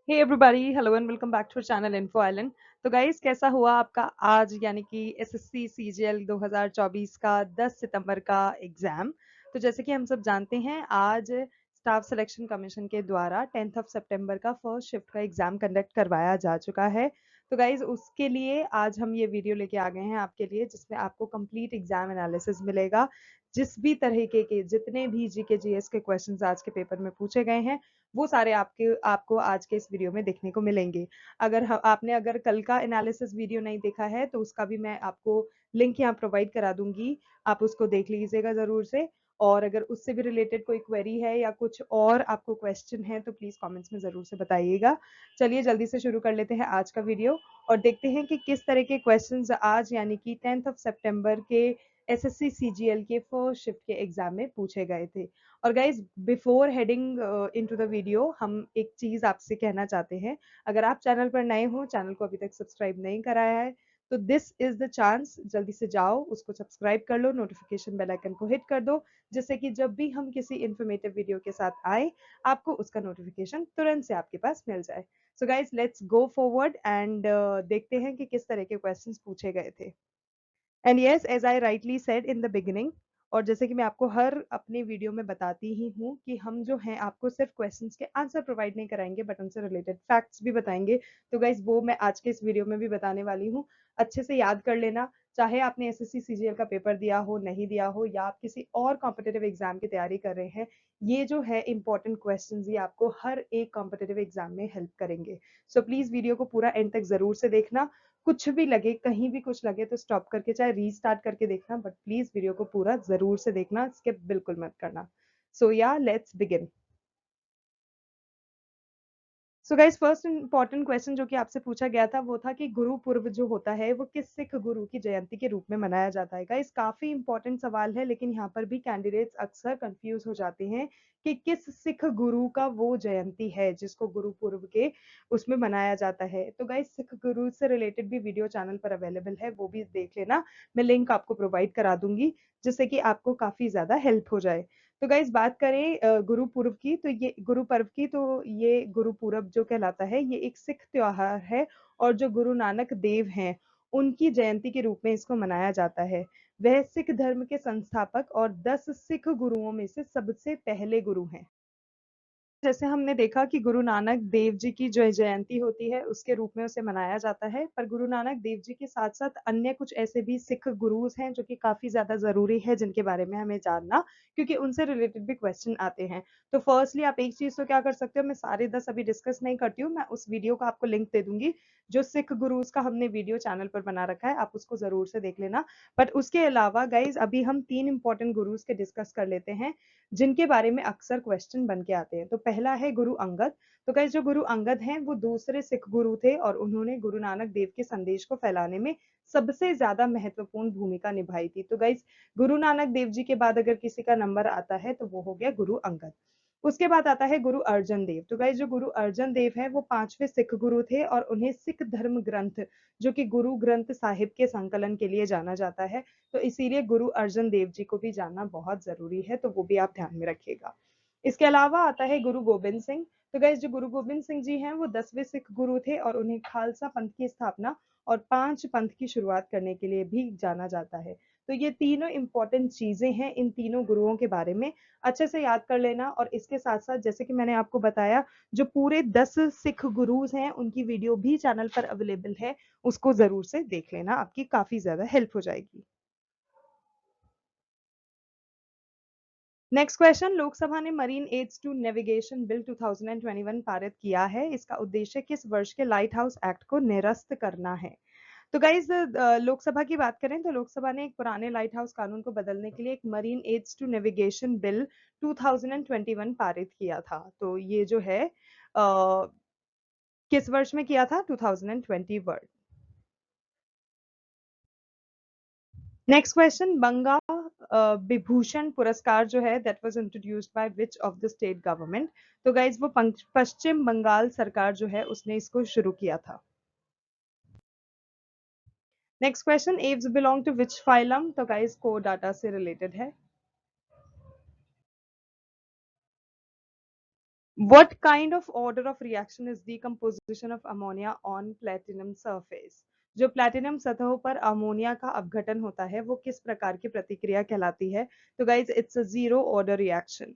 Hey everybody, hello and welcome back to channel info island. तो guys, कैसा हुआ आपका आज यानी कि एसएससी सीजीएल 2024 का 10 सितंबर का एग्जाम। तो जैसे कि हम सब जानते हैं, आज स्टाफ सिलेक्शन कमीशन के द्वारा 10 सितंबर का फर्स्ट शिफ्ट का एग्जाम कंडक्ट करवाया जा चुका है। तो गाइज, उसके लिए आज हम ये वीडियो लेके आ गए हैं आपके लिए, जिसमें आपको कंप्लीट एग्जाम एनालिसिस मिलेगा। जिस भी तरीके के जितने भी जीके जीएस के क्वेश्चंस आज के पेपर में पूछे गए हैं, वो सारे आपको आज के इस वीडियो में देखने को मिलेंगे। आपने अगर कल का एनालिसिस वीडियो नहीं देखा है तो उसका भी मैं आपको लिंक यहाँ प्रोवाइड करा दूंगी, आप उसको देख लीजिएगा जरूर से। और अगर उससे भी रिलेटेड कोई क्वेरी है या कुछ और आपको क्वेश्चन है तो प्लीज कमेंट्स में जरूर से बताइएगा। चलिए जल्दी से शुरू कर लेते हैं आज का वीडियो और देखते हैं कि किस तरह के क्वेश्चंस आज यानी कि 10 सितंबर के एसएससी सीजीएल के फर्स्ट शिफ्ट के एग्जाम में पूछे गए थे। और guys, before heading into the video, हम एक चीज आपसे कहना चाहते हैं। अगर आप चैनल पर नए हो, चैनल को अभी तक सब्सक्राइब नहीं कराया है, तो दिस इज द चांस, जल्दी से जाओ उसको सब्सक्राइब कर लो, नोटिफिकेशन बेल आइकन को हिट कर दो, जिससे कि जब भी हम किसी इन्फॉर्मेटिव वीडियो के साथ आए, आपको उसका नोटिफिकेशन तुरंत से आपके पास मिल जाए। So guys, let's go forward and देखते हैं कि किस तरह के क्वेश्चंस पूछे गए थे। And yes, as I rightly said in the beginning, और जैसे कि मैं आपको हर अपने वीडियो में बताती ही हूँ कि हम जो हैं आपको सिर्फ क्वेश्चंस के आंसर प्रोवाइड नहीं कराएंगे, बट उनसे रिलेटेड फैक्ट्स भी बताएंगे। तो गाइज, वो मैं आज के इस वीडियो में भी बताने वाली हूँ। अच्छे से याद कर लेना, चाहे आपने एसएससी सीजीएल का पेपर दिया हो, नहीं दिया हो, या आप किसी और कॉम्पिटेटिव एग्जाम की तैयारी कर रहे हैं, ये जो है इंपॉर्टेंट क्वेश्चन ये आपको हर एक कॉम्पिटेटिव एग्जाम में हेल्प करेंगे। सो प्लीज वीडियो को पूरा एंड तक जरूर से देखना। कुछ भी लगे, कहीं भी कुछ लगे तो स्टॉप करके चाहे रीस्टार्ट करके देखना, बट प्लीज वीडियो को पूरा जरूर से देखना, स्किप बिल्कुल मत करना। सो या let's begin. So guys, first important question जो कि आपसे पूछा गया था वो था कि गुरु पूर्व जो होता है वो किस सिख गुरु की जयंती के रूप में मनाया जाता है। गाइस, काफी इंपॉर्टेंट सवाल है, लेकिन यहाँ पर भी कैंडिडेट्स अक्सर कंफ्यूज हो जाते हैं कि किस सिख गुरु का वो जयंती है जिसको गुरु पूर्व के उसमें मनाया जाता है। तो गाइस, सिख गुरु से रिलेटेड भी वीडियो चैनल पर अवेलेबल है, वो भी देख लेना, मैं लिंक आपको प्रोवाइड करा दूंगी, जिससे कि आपको काफी ज्यादा हेल्प हो जाए। तो गाइस, बात करें गुरु पूर्व की, तो ये गुरु पर्व की, तो ये गुरु पूरब जो कहलाता है ये एक सिख त्योहार है, और जो गुरु नानक देव हैं उनकी जयंती के रूप में इसको मनाया जाता है। वह सिख धर्म के संस्थापक और 10 सिख गुरुओं में से सबसे पहले गुरु हैं। जैसे हमने देखा कि गुरु नानक देव जी की जो जयंती होती है उसके रूप में उसे मनाया जाता है, पर गुरु नानक देव जी के साथ साथ अन्य कुछ ऐसे भी सिख गुरुज हैं जो कि काफी ज्यादा जरूरी है, जिनके बारे में हमें जानना, क्योंकि उनसे रिलेटेड भी क्वेश्चन आते हैं। तो फर्स्टली आप एक चीज तो क्या कर सकते हो, मैं सारे 10 अभी डिस्कस नहीं करती हूँ, मैं उस वीडियो का आपको लिंक दे दूंगी, जो सिख गुरुज का हमने वीडियो चैनल पर बना रखा है, आप उसको जरूर से देख लेना। बट उसके अलावा गाइज, अभी हम 3 इंपॉर्टेंट गुरुज के डिस्कस कर लेते हैं, जिनके बारे में अक्सर क्वेश्चन बन के आते हैं। तो पहला है गुरु अंगद। तो गाइस, जो गुरु अंगद हैं वो दूसरे सिख गुरु थे, और उन्होंने गुरु नानक देव के संदेश को फैलाने में सबसे ज्यादा महत्वपूर्ण भूमिका निभाई थी। तो गाइस, गुरु नानक देव जी के बाद अगर किसी का नंबर आता है तो वो हो गया गुरु अंगद। उसके बाद आता है गुरु अर्जन देव। तो गाइस, जो गुरु अर्जन देव है वो 5वें सिख गुरु थे, और उन्हें सिख धर्म ग्रंथ जो कि गुरु ग्रंथ साहिब के संकलन के लिए जाना जाता है। तो इसीलिए गुरु अर्जन देव जी को भी जानना बहुत जरूरी है, तो वो भी आप ध्यान में रखिएगा। इसके अलावा आता है गुरु गोबिंद सिंह। तो गाइस, जो गुरु गोबिंद सिंह जी हैं वो 10वें सिख गुरु थे, और उन्हें खालसा पंथ की स्थापना और 5 पंथ की शुरुआत करने के लिए भी जाना जाता है। तो ये तीनों इंपॉर्टेंट चीजें हैं, इन तीनों गुरुओं के बारे में अच्छे से याद कर लेना। और इसके साथ साथ, जैसे कि मैंने आपको बताया, जो पूरे 10 सिख गुरुज हैं उनकी वीडियो भी चैनल पर अवेलेबल है, उसको जरूर से देख लेना, आपकी काफी ज्यादा हेल्प हो जाएगी। नेक्स्ट क्वेश्चन, लोकसभा ने marine aids to navigation bill 2021 पारित किया है, इसका उद्देश्य किस वर्ष के लाइट हाउस एक्ट को निरस्त करना है। तो गाइज, लोकसभा की बात करें तो लोकसभा ने एक पुराने लाइट हाउस कानून को बदलने के लिए एक marine aids to navigation bill 2021 पारित किया था। तो ये जो है किस वर्ष में किया था, 2021। नेक्स्ट क्वेश्चन, बंगा विभूषण पुरस्कार जो है that was introduced by which of the state government. तो गाइज, वो पश्चिम बंगाल सरकार जो है उसने इसको शुरू किया था। Next question, aves belong to which phylum. तो गाइज, कोर डाटा से रिलेटेड है। What kind of order of reaction is decomposition of ammonia on platinum surface? जो प्लैटिनम सतहों पर अमोनिया का अपघटन होता है वो किस प्रकार की प्रतिक्रिया कहलाती है? तो guys it's a zero order reaction.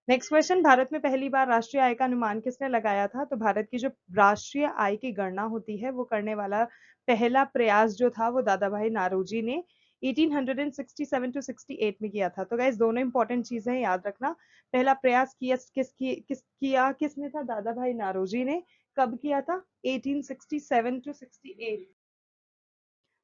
Next question, Bharat में पहली बार राष्ट्रीय आय का अनुमान किसने लगाया था? तो भारत की जो राष्ट्रीय आय की गणना होती है वो करने वाला पहला प्रयास जो था वो दादा भाई नारोजी ने 1867 टू 68 में किया था। तो गाइस दोनों इंपॉर्टेंट चीजें याद रखना। पहला प्रयास किया किसने था? दादा भाई नारोजी ने। कब किया था? 1867 to 68।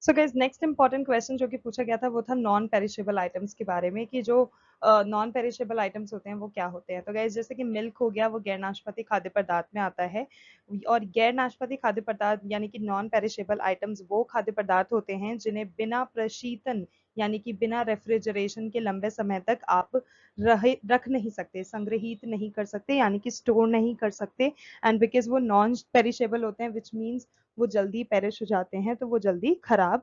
So guys next important question जो कि पूछा गया था वो था नॉन पेरिशेबल आइटम्स के बारे में, कि जो नॉन पेरिशेबल आइटम्स होते हैं वो क्या होते हैं। तो गाइस जैसे कि मिल्क हो गया, वो गैर नाशपाती खाद्य पदार्थ में आता है। और गैर नाशपाती खाद्य पदार्थ यानी कि नॉन पेरिशेबल आइटम्स वो खाद्य पदार्थ होते हैं जिन्हें बिना प्रशीतन यानी कि बिना रेफ्रिजरेशन के लंबे समय तक आप रख नहीं सकते, संग्रहित नहीं कर सकते, यानी कि स्टोर नहीं कर सकते। एंड बिकॉज वो नॉन पेरिशेबल होते हैं विच मीन्स वो जल्दी पेरिश हो जाते हैं, तो वो जल्दी खराब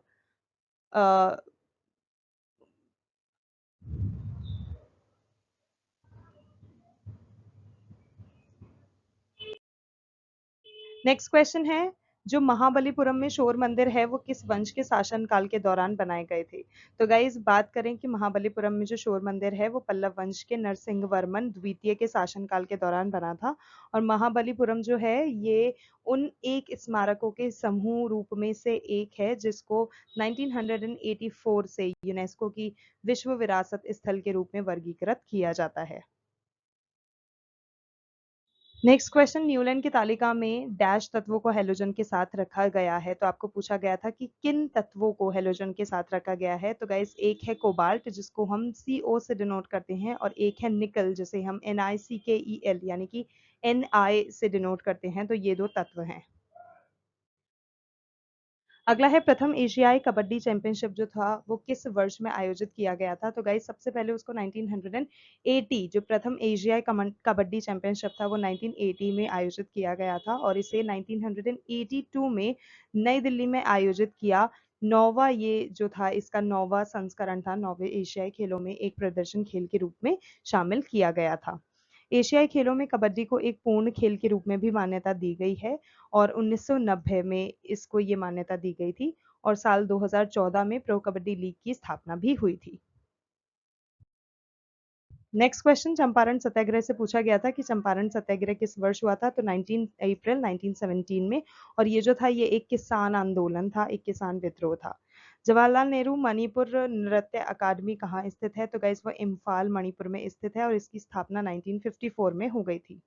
नेक्स्ट क्वेश्चन है, जो महाबलीपुरम में शोर मंदिर है वो किस वंश के शासन काल के दौरान बनाए गए थे? तो गाइज बात करें कि महाबलीपुरम में जो शोर मंदिर है वो पल्लव वंश के नरसिंह वर्मन द्वितीय के शासन काल के दौरान बना था। और महाबलीपुरम जो है ये उन एक स्मारकों के समूह रूप में से एक है जिसको 1984 से यूनेस्को की विश्व विरासत स्थल के रूप में वर्गीकृत किया जाता है। नेक्स्ट क्वेश्चन, न्यूलैंड की तालिका में डैश तत्वों को हेलोजन के साथ रखा गया है। तो आपको पूछा गया था कि किन तत्वों को हेलोजन के साथ रखा गया है। तो गाइस एक है कोबाल्ट जिसको हम CO से डिनोट करते हैं, और एक है निकल जिसे हम NiCKEl यानी कि Ni से डिनोट करते हैं। तो ये दो तत्व हैं। अगला है, प्रथम एशियाई कबड्डी चैंपियनशिप जो था वो किस वर्ष में आयोजित किया गया था? तो गाइस सबसे पहले उसको 1980 जो प्रथम एशियाई कबड्डी चैंपियनशिप था वो 1980 में आयोजित किया गया था, और इसे 1982 में नई दिल्ली में आयोजित किया। नौवा ये जो था इसका नौवा संस्करण था, नौवे एशियाई खेलों में एक प्रदर्शन खेल के रूप में शामिल किया गया था। एशियाई खेलों में कबड्डी को एक पूर्ण खेल के रूप में भी मान्यता दी गई है, और 1990 में इसको ये मान्यता दी गई थी, और साल 2014 में प्रो कबड्डी लीग की स्थापना भी हुई थी। नेक्स्ट क्वेश्चन, चंपारण सत्याग्रह से पूछा गया था कि चंपारण सत्याग्रह किस वर्ष हुआ था? तो 19 अप्रैल 1917 में, और ये जो था ये एक किसान आंदोलन था, एक किसान विद्रोह था। जवाहरलाल नेहरू मणिपुर नृत्य अकादमी कहाँ स्थित है? तो गाइस वो इम्फाल मणिपुर में स्थित है, और इसकी स्थापना 1954 में हो गई थी।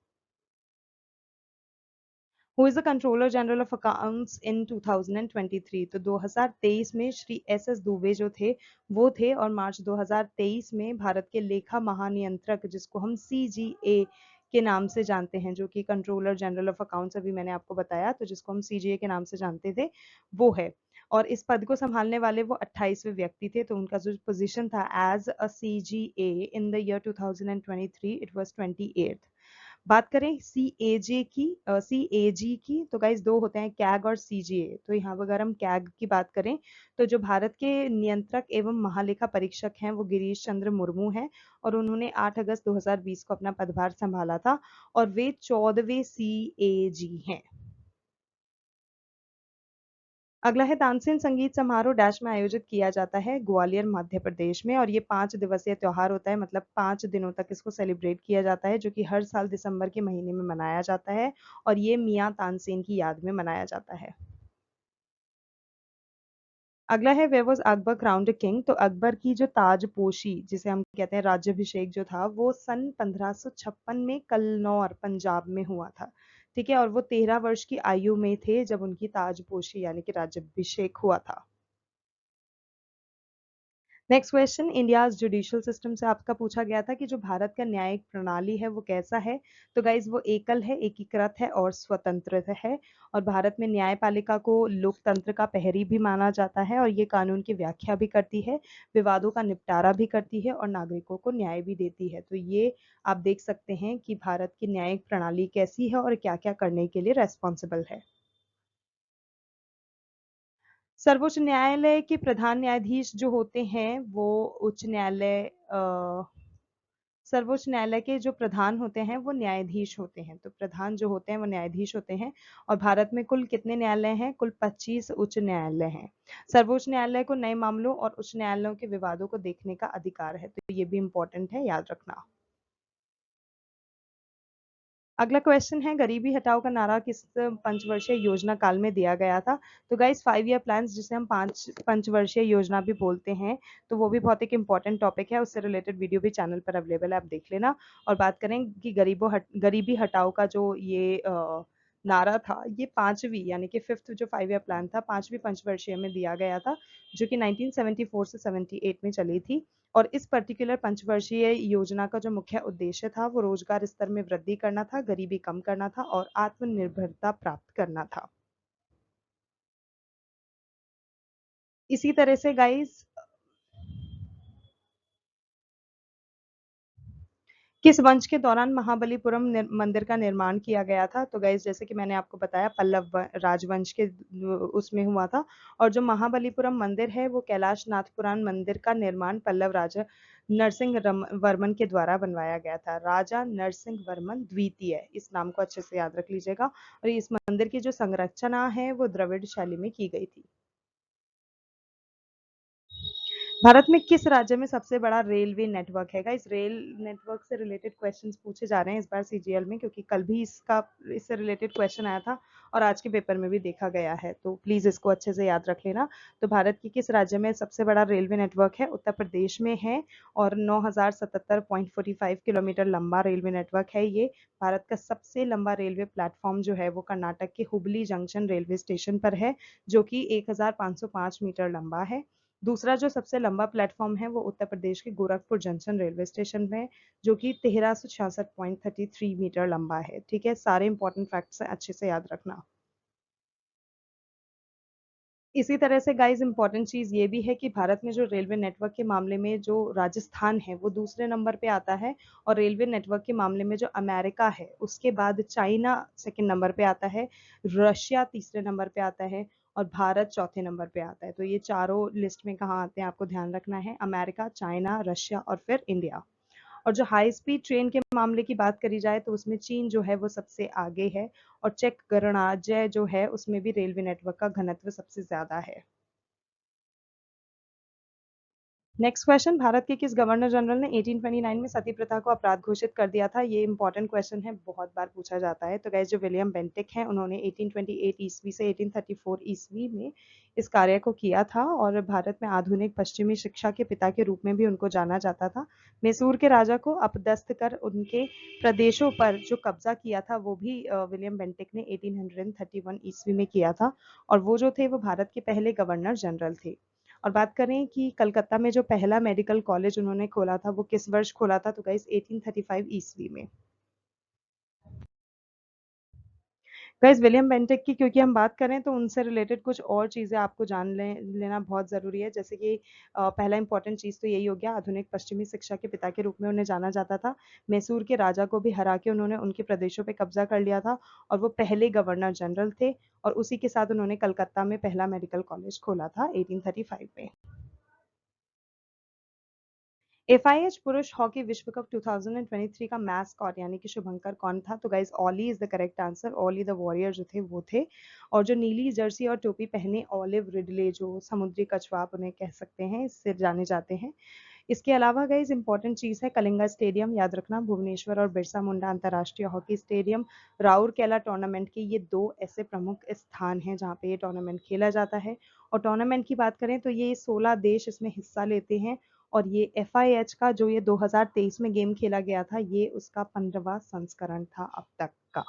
Who is the controller general of accounts in 2023? तो 2023 में श्री SS दुबे जो थे वो थे, और मार्च 2023 में भारत के लेखा महानियंत्रक जिसको हम CGA के नाम से जानते हैं, जो कि कंट्रोलर जनरल ऑफ अकाउंट्स अभी मैंने आपको बताया, तो जिसको हम CGA के नाम से जानते थे वो है। और इस पद को संभालने वाले वो 28वें व्यक्ति थे, तो उनका जो पोजीशन था as a CGA in the year 2023 it was 28th। बात करें CAG की, तो गाइस दो होते हैं, कैग और CGA। तो यहाँ पर अगर हम कैग की बात करें तो जो भारत के नियंत्रक एवं महालेखा परीक्षक हैं वो गिरीश चंद्र मुर्मू हैं, और उन्होंने 8 अगस्त 2020 को अपना पदभार संभाला था, और वे 14वें CAG हैं। अगला है, तानसेन संगीत समारोह डैश में आयोजित किया जाता है, ग्वालियर मध्य प्रदेश में, और ये 5 दिवसीय त्योहार होता है, मतलब 5 दिनों तक इसको सेलिब्रेट किया जाता है, जो कि हर साल दिसंबर के महीने में मनाया जाता है, और ये मियाँ तानसेन की याद में मनाया जाता है। अगला है, where was Akbar crowned king? तो अकबर की जो ताजपोशी जिसे हम कहते हैं राज्यभिषेक जो था वो सन 1556 में कन्नौर पंजाब में हुआ था। ठीक है, और वो 13 वर्ष की आयु में थे जब उनकी ताजपोशी यानी कि राज्यभिषेक हुआ था। Next question, India's judicial system से आपका पूछा गया था कि जो भारत का न्यायिक प्रणाली है वो कैसा है? तो गाइज वो एकल है, एकीकृत है और स्वतंत्र है, और भारत में न्यायपालिका को लोकतंत्र का प्रहरी भी माना जाता है, और ये कानून की व्याख्या भी करती है, विवादों का निपटारा भी करती है, और नागरिकों को न्याय भी देती है। तो ये आप देख सकते हैं कि भारत की न्यायिक प्रणाली कैसी है और क्या क्या करने के लिए रेस्पॉन्सिबल है। सर्वोच्च न्यायालय के प्रधान न्यायाधीश जो होते हैं वो उच्च न्यायालय सर्वोच्च न्यायालय के जो प्रधान होते हैं वो न्यायाधीश होते हैं, तो प्रधान जो होते हैं वो न्यायाधीश होते हैं। और भारत में कुल कितने न्यायालय हैं? कुल 25 उच्च न्यायालय हैं। सर्वोच्च न्यायालय को नए मामलों और उच्च न्यायालयों के विवादों को देखने का अधिकार है, तो ये भी इंपॉर्टेंट है, याद रखना। अगला क्वेश्चन है, गरीबी हटाओ का नारा किस पंचवर्षीय योजना काल में दिया गया था? तो गाइस 5 ईयर प्लान, जिसे हम पांच पंचवर्षीय योजना भी बोलते हैं, तो वो भी बहुत एक इंपॉर्टेंट टॉपिक है, उससे रिलेटेड वीडियो भी चैनल पर अवेलेबल है, आप देख लेना। और बात करें कि गरीबी हटाओ का जो ये नारा था, ये पांचवी यानी कि फिफ्थ जो 5 ईयर प्लान था, पांचवी पंचवर्षीय में दिया गया था, जो कि 1974 से 78 में चली थी। और इस पर्टिकुलर पंचवर्षीय योजना का जो मुख्य उद्देश्य था वो रोजगार स्तर में वृद्धि करना था, गरीबी कम करना था और आत्मनिर्भरता प्राप्त करना था। इसी तरह से गाइस, किस वंश के दौरान महाबलीपुरम मंदिर का निर्माण किया गया था? तो गाइस जैसे कि मैंने आपको बताया, पल्लव राजवंश के उसमें हुआ था। और जो महाबलीपुरम मंदिर है वो कैलाश नाथपुराण मंदिर का निर्माण पल्लव राजा नरसिंह वर्मन के द्वारा बनवाया गया था। राजा नरसिंह वर्मन द्वितीय, इस नाम को अच्छे से याद रख लीजिएगा। और इस मंदिर की जो संरचना है वो द्रविड़ शैली में की गई थी। भारत में किस राज्य में सबसे बड़ा रेलवे नेटवर्क है? इस रेल नेटवर्क से रिलेटेड क्वेश्चंस पूछे जा रहे हैं इस बार सीजीएल में, क्योंकि कल भी इससे रिलेटेड क्वेश्चन आया था और आज के पेपर में भी देखा गया है, तो प्लीज इसको अच्छे से याद रख लेना। तो भारत की किस राज्य में सबसे बड़ा रेलवे नेटवर्क है? उत्तर प्रदेश में है, और 9077.45 किलोमीटर लंबा रेलवे नेटवर्क है ये। भारत का सबसे लंबा रेलवे प्लेटफॉर्म जो है वो कर्नाटक के हुबली जंक्शन रेलवे स्टेशन पर है, जो कि 1505 मीटर लंबा है। दूसरा जो सबसे लंबा प्लेटफॉर्म है वो उत्तर प्रदेश के गोरखपुर जंक्शन रेलवे स्टेशन में, जो कि 1366.33 मीटर लंबा है। ठीक है, सारे इंपॉर्टेंट फैक्ट्स अच्छे से याद रखना। इसी तरह से गाइस इंपॉर्टेंट चीज ये भी है कि भारत में जो रेलवे नेटवर्क के मामले में जो राजस्थान है वो दूसरे नंबर पे आता है, और रेलवे नेटवर्क के मामले में जो अमेरिका है उसके बाद चाइना सेकंड नंबर पे आता है, रशिया तीसरे नंबर पे आता है, और भारत चौथे नंबर पे आता है। तो ये चारों लिस्ट में कहाँ आते हैं आपको ध्यान रखना है, अमेरिका, चाइना, रशिया और फिर इंडिया। और जो हाई स्पीड ट्रेन के मामले की बात करी जाए तो उसमें चीन जो है वो सबसे आगे है, और चेक गणराज्य जो है उसमें भी रेलवे नेटवर्क का घनत्व सबसे ज्यादा है। नेक्स्ट क्वेश्चन, भारत के किस गवर्नर जनरल ने 1829 में सती प्रथा को अपराध घोषित कर दिया था? ये इंपॉर्टेंट क्वेश्चन है, बहुत बार पूछा जाता है। तो गाइस जो विलियम बेंटिक हैं उन्होंने 1828 ईस्वी से 1834 ईस्वी में इस कार्य को किया था, और भारत में आधुनिक पश्चिमी शिक्षा के पिता के रूप में भी उनको जाना जाता था। मैसूर के राजा को अपदस्थ कर उनके प्रदेशों पर जो कब्जा किया था वो भी विलियम बेंटिक ने 1831 ईस्वी में किया था, और वो जो थे वो भारत के पहले गवर्नर जनरल थे। और बात करें कि कलकत्ता में जो पहला मेडिकल कॉलेज उन्होंने खोला था वो किस वर्ष खोला था? तो गाइस 1835 ईस्वी में। गाइस विलियम बेंटिक की क्योंकि हम बात करें तो उनसे रिलेटेड कुछ और चीजें आपको लेना बहुत जरूरी है, जैसे कि पहला इंपॉर्टेंट चीज तो यही हो गया, आधुनिक पश्चिमी शिक्षा के पिता के रूप में उन्हें जाना जाता था। मैसूर के राजा को भी हरा के उन्होंने उनके प्रदेशों पे कब्जा कर लिया था, और वो पहले गवर्नर जनरल थे, और उसी के साथ उन्होंने कलकत्ता में पहला मेडिकल कॉलेज खोला था 1835 में। एफआईएच पुरुष हॉकी विश्व कप 2023 का मैस्कॉट यानी कि शुभंकर कौन था? तो guys Olly is the correct answer, Olly the warrior जो थे वो थे। और जो नीली जर्सी और टोपी पहने ऑलिव रिडले, जो समुद्री कछुआ आप उन्हें कह सकते हैं, इससे जाने जाते हैं। इसके अलावा गाइज इंपॉर्टेंट चीज है कलिंगा स्टेडियम, याद रखना, भुवनेश्वर और बिरसा मुंडा अंतर्राष्ट्रीय हॉकी स्टेडियम, राउरकेला टूर्नामेंट के ये दो ऐसे प्रमुख स्थान हैं जहाँ पे ये टूर्नामेंट खेला जाता है। और टूर्नामेंट की बात करें तो ये 16 देश इसमें हिस्सा लेते हैं, और ये एफआईएच का जो ये 2023 में गेम खेला गया था ये उसका 15वां संस्करण था अब तक का।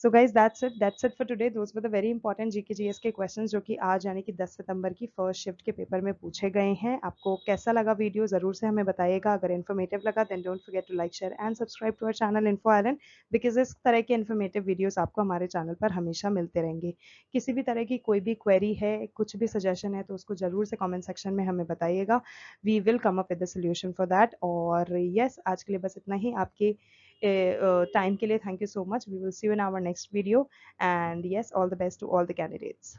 So guys that's it for today. Those were the very important GK GS के क्वेश्चंस जो कि आज यानी कि 10 सितंबर की फर्स्ट शिफ्ट के पेपर में पूछे गए हैं। आपको कैसा लगा वीडियो जरूर से हमें बताइएगा। अगर इन्फॉर्मेटिव लगा then don't forget to like share and subscribe to our channel info iron, because इस तरह के इन्फॉर्मेटिव वीडियोस आपको हमारे चैनल पर हमेशा मिलते रहेंगे। किसी भी तरह की कोई भी क्वेरी है, कुछ भी सजेशन है, तो उसको जरूर से कॉमेंट सेक्शन में हमें बताइएगा। We will come up with the solution for that. और यस, आज के लिए बस इतना ही। आपके टाइम के लिए thank you so much. We will see you in our next video, and yes, all the best to all the candidates.